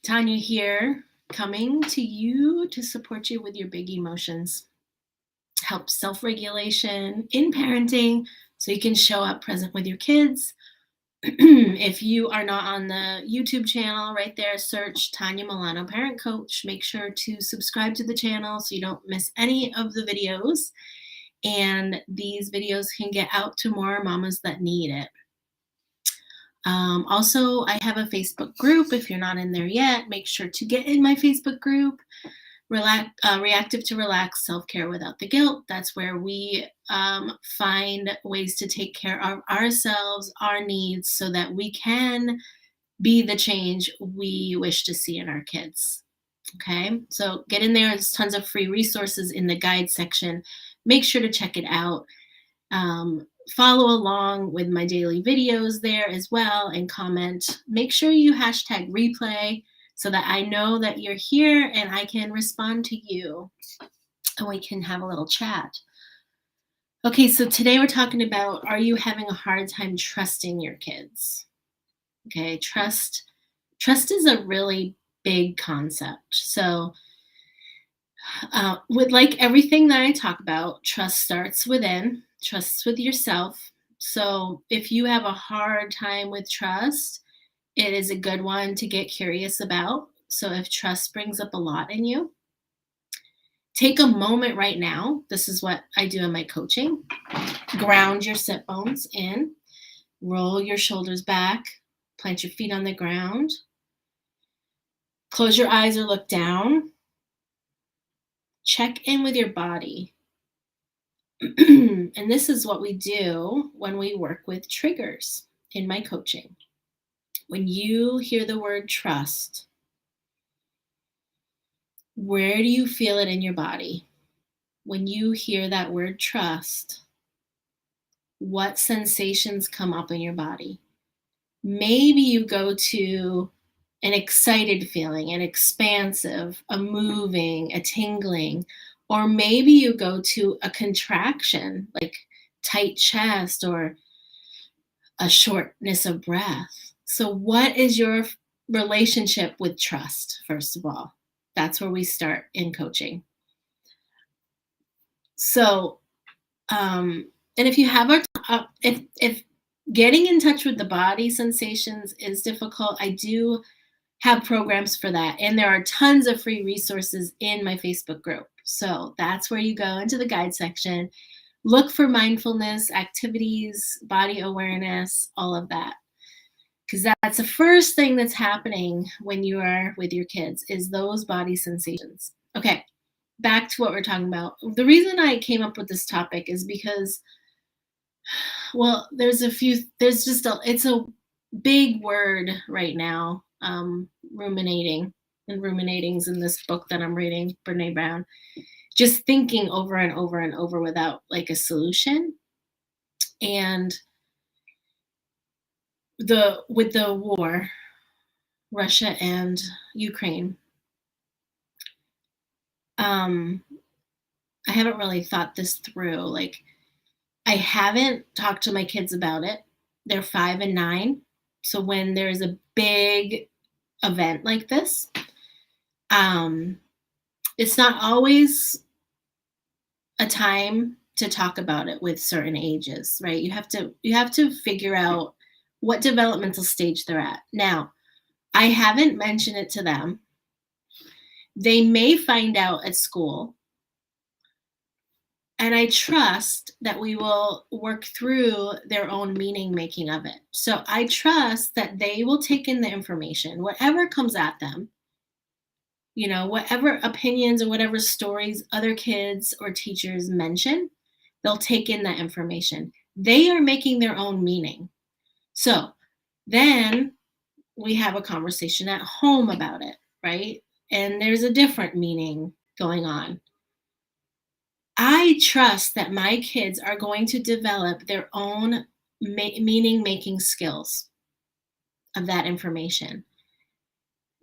Tanya here, coming to you to support you with your big emotions, help self-regulation in parenting so you can show up present with your kids. If you are not on the YouTube channel, right there, search Tanya Milano Parent Coach. Make sure to subscribe to the channel so you don't miss any of the videos. And these videos can get out to more mamas that need it. Also, I have a Facebook group. If you're not in there yet, make sure to get in my Facebook group, Reactive to Relax Self-Care Without the Guilt. That's where we find ways to take care of ourselves, our needs, so that we can be the change we wish to see in our kids. Okay, so get in there. There's tons of free resources in the guide section. Make sure to check it out. Follow along with my daily videos there as well and comment. Make sure you hashtag replay so that I know that you're here and I can respond to you and we can have a little chat. Okay, so today we're talking about, are you having a hard time trusting your kids? Okay, trust is a really big concept. So with like everything that I talk about, trust starts within, trust with yourself. So if you have a hard time with trust, it is a good one to get curious about. So if trust brings up a lot in you, take a moment right now. This is what I do in my coaching. Ground your sit bones in, roll your shoulders back, plant your feet on the ground, close your eyes or look down. Check in with your body. And this is what we do when we work with triggers in my coaching. When you hear the word trust, where do you feel it in your body? When you hear that word trust, what sensations come up in your body? Maybe you go to an excited feeling, an expansive, a moving, a tingling, or maybe you go to a contraction, like tight chest or a shortness of breath. So what is your relationship with trust, first of all? That's where we start in coaching. So, and if you have if getting in touch with the body sensations is difficult, I do have programs for that. And there are tons of free resources in my Facebook group. So that's where you go into the guide section, look for mindfulness, activities, body awareness, all of that. Because that's the first thing that's happening when you are with your kids is those body sensations. Okay, back to what we're talking about. The reason I came up with this topic is because, well, it's a big word right now, ruminating, and ruminating's in this book that I'm reading, Brene Brown, just thinking over and over and over without like a solution. And with the war, Russia and Ukraine, I haven't really thought this through. Like, I haven't talked to my kids about it. They're 5 and 9. So when there's a big event like this, it's not always a time to talk about it with certain ages, right? You have to figure out what developmental stage they're at. Now, I haven't mentioned it to them. They may find out at school. And I trust that we will work through their own meaning making of it. So I trust that they will take in the information, whatever comes at them, whatever opinions or whatever stories other kids or teachers mention, they'll take in that information. They are making their own meaning. So then we have a conversation at home about it, right? And there's a different meaning going on. I trust that my kids are going to develop their own meaning-making skills of that information.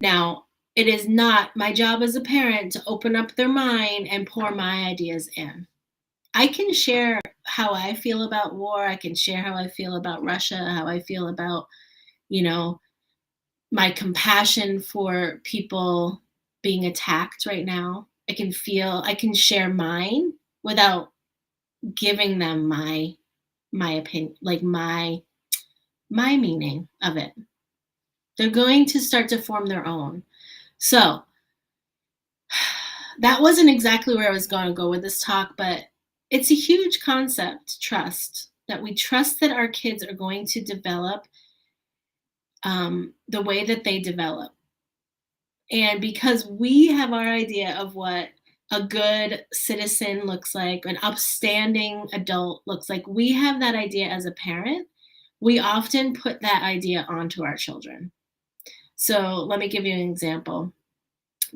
Now, it is not my job as a parent to open up their mind and pour my ideas in. I can share how I feel about war. I can share how I feel about Russia, how I feel about, my compassion for people being attacked right now. I can share mine without giving them my opinion, like my meaning of it. They're going to start to form their own. So that wasn't exactly where I was going to go with this talk, but it's a huge concept, trust, that we trust that our kids are going to develop the way that they develop. And because we have our idea of what a good citizen looks like, an upstanding adult looks like, we have that idea as a parent. We often put that idea onto our children. So let me give you an example.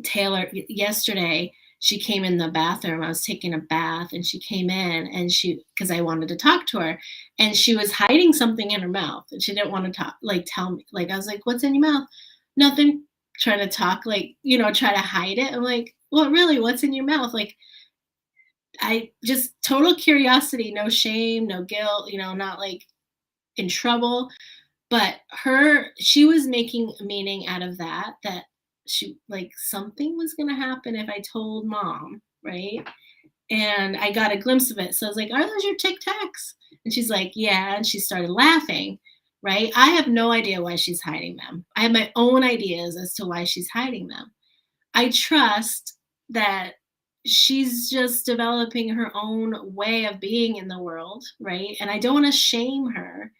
Taylor, yesterday, she came in the bathroom. I was taking a bath and she came in and because I wanted to talk to her, and she was hiding something in her mouth and she didn't want to talk, like tell me. Like I was like, "What's in your mouth?" Nothing. Trying to talk, like, try to hide it. I'm like, "Well, really, what's in your mouth?" Like, I just total curiosity, no shame, no guilt, not like in trouble. But she was making meaning out of that she, like, something was gonna happen if I told mom, right? And I got a glimpse of it. So I was like, "Are those your Tic Tacs?" And she's like, "Yeah." And she started laughing, right? I have no idea why she's hiding them. I have my own ideas as to why she's hiding them. I trust that she's just developing her own way of being in the world, right? And I don't want to shame her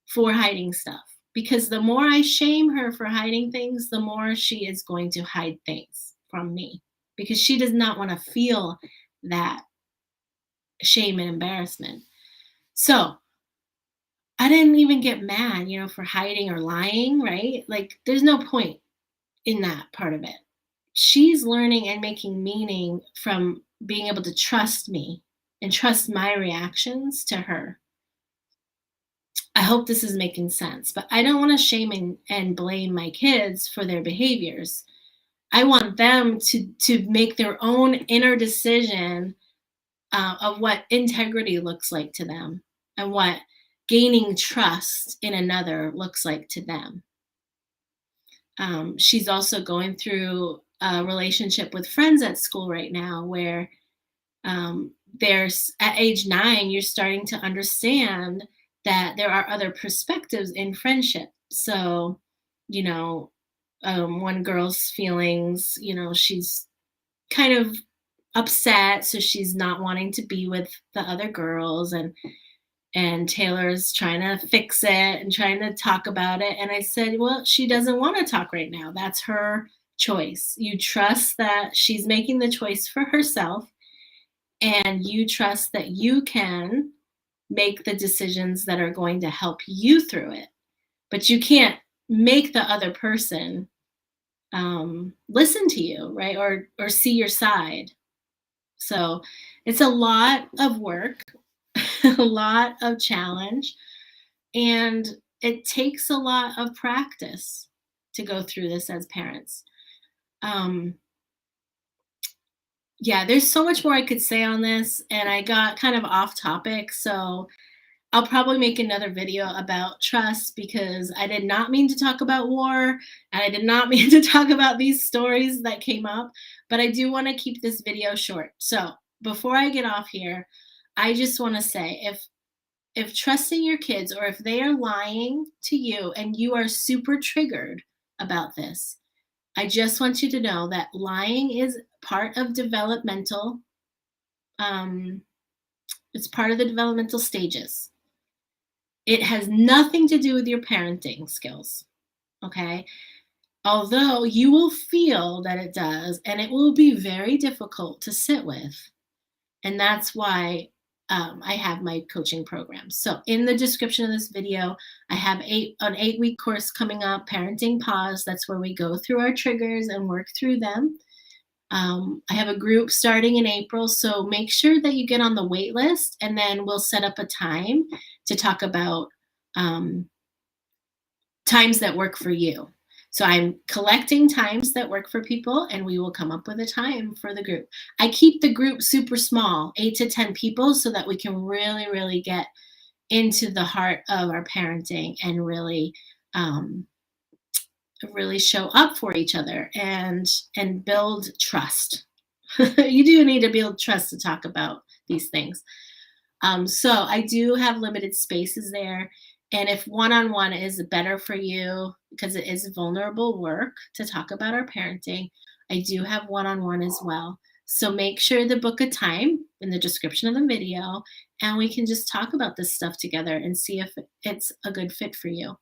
for hiding stuff, because the more I shame her for hiding things, the more she is going to hide things from me, because she does not want to feel that shame and embarrassment. So I didn't even get mad, for hiding or lying, right? Like, there's no point in that part of it. She's learning and making meaning from being able to trust me and trust my reactions to her. I hope this is making sense, but I don't want to shame and blame my kids for their behaviors. I want them to make their own inner decision of what integrity looks like to them and what gaining trust in another looks like to them. She's also going through a relationship with friends at school right now where there's at age 9, you're starting to understand that there are other perspectives in friendship. So, you know, one girl's feelings, she's kind of upset, so she's not wanting to be with the other girls, and Taylor's trying to fix it and trying to talk about it. And I said, well, she doesn't want to talk right now. That's her choice. You trust that she's making the choice for herself, and you trust that you can make the decisions that are going to help you through it. But you can't make the other person listen to you, right? Or see your side. So it's a lot of work, a lot of challenge, and it takes a lot of practice to go through this as parents. Yeah, there's so much more I could say on this, and I got kind of off topic. So I'll probably make another video about trust, because I did not mean to talk about war, and I did not mean to talk about these stories that came up, but I do want to keep this video short. So before I get off here, I just want to say, if trusting your kids, or if they are lying to you and you are super triggered about this, I just want you to know that lying is part of developmental, it's part of the developmental stages. It has nothing to do with your parenting skills, okay? Although you will feel that it does, and it will be very difficult to sit with. And that's why I have my coaching programs. So in the description of this video, I have an 8-week course coming up, Parenting Pause. That's where we go through our triggers and work through them. I have a group starting in April, so make sure that you get on the wait list, and then we'll set up a time to talk about times that work for you. So I'm collecting times that work for people, and we will come up with a time for the group. I keep the group super small, 8 to 10 people, so that we can really, really get into the heart of our parenting and really really show up for each other and build trust. You do need to build trust to talk about these things. So I do have limited spaces there. And if one on one is better for you, because it is vulnerable work to talk about our parenting, I do have one on one as well. So make sure to book a time in the description of the video, and we can just talk about this stuff together and see if it's a good fit for you.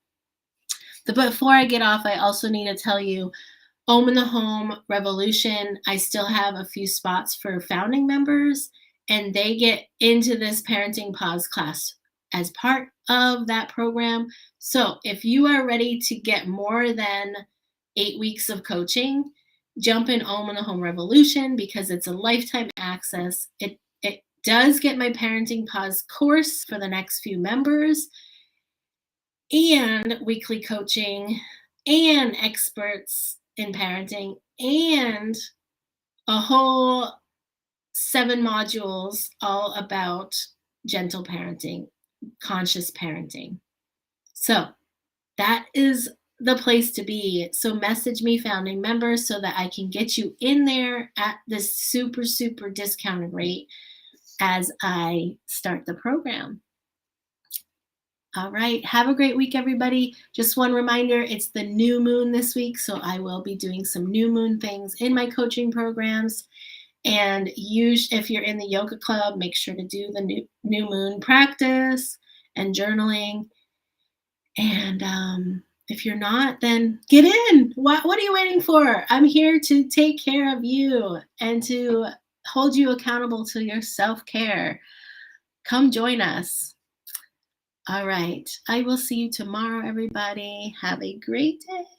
But before I get off, I also need to tell you Home in the Home Revolution, I still have a few spots for founding members, and they get into this Parenting Pause class as part of that program. So if you are ready to get more than 8 weeks of coaching, jump in Home in the Home Revolution because it's a lifetime access. It does get my Parenting Pause course for the next few members and weekly coaching and experts in parenting and a whole 7 modules all about gentle parenting, conscious parenting. So that is the place to be. So message me, founding members, so that I can get you in there at this super, super discounted rate as I start the program. All right. Have a great week, everybody. Just one reminder, it's the new moon this week, so I will be doing some new moon things in my coaching programs. And if you're in the yoga club, make sure to do the new moon practice and journaling. And if you're not, then get in. What are you waiting for? I'm here to take care of you and to hold you accountable to your self-care. Come join us. All right. I will see you tomorrow, everybody. Have a great day.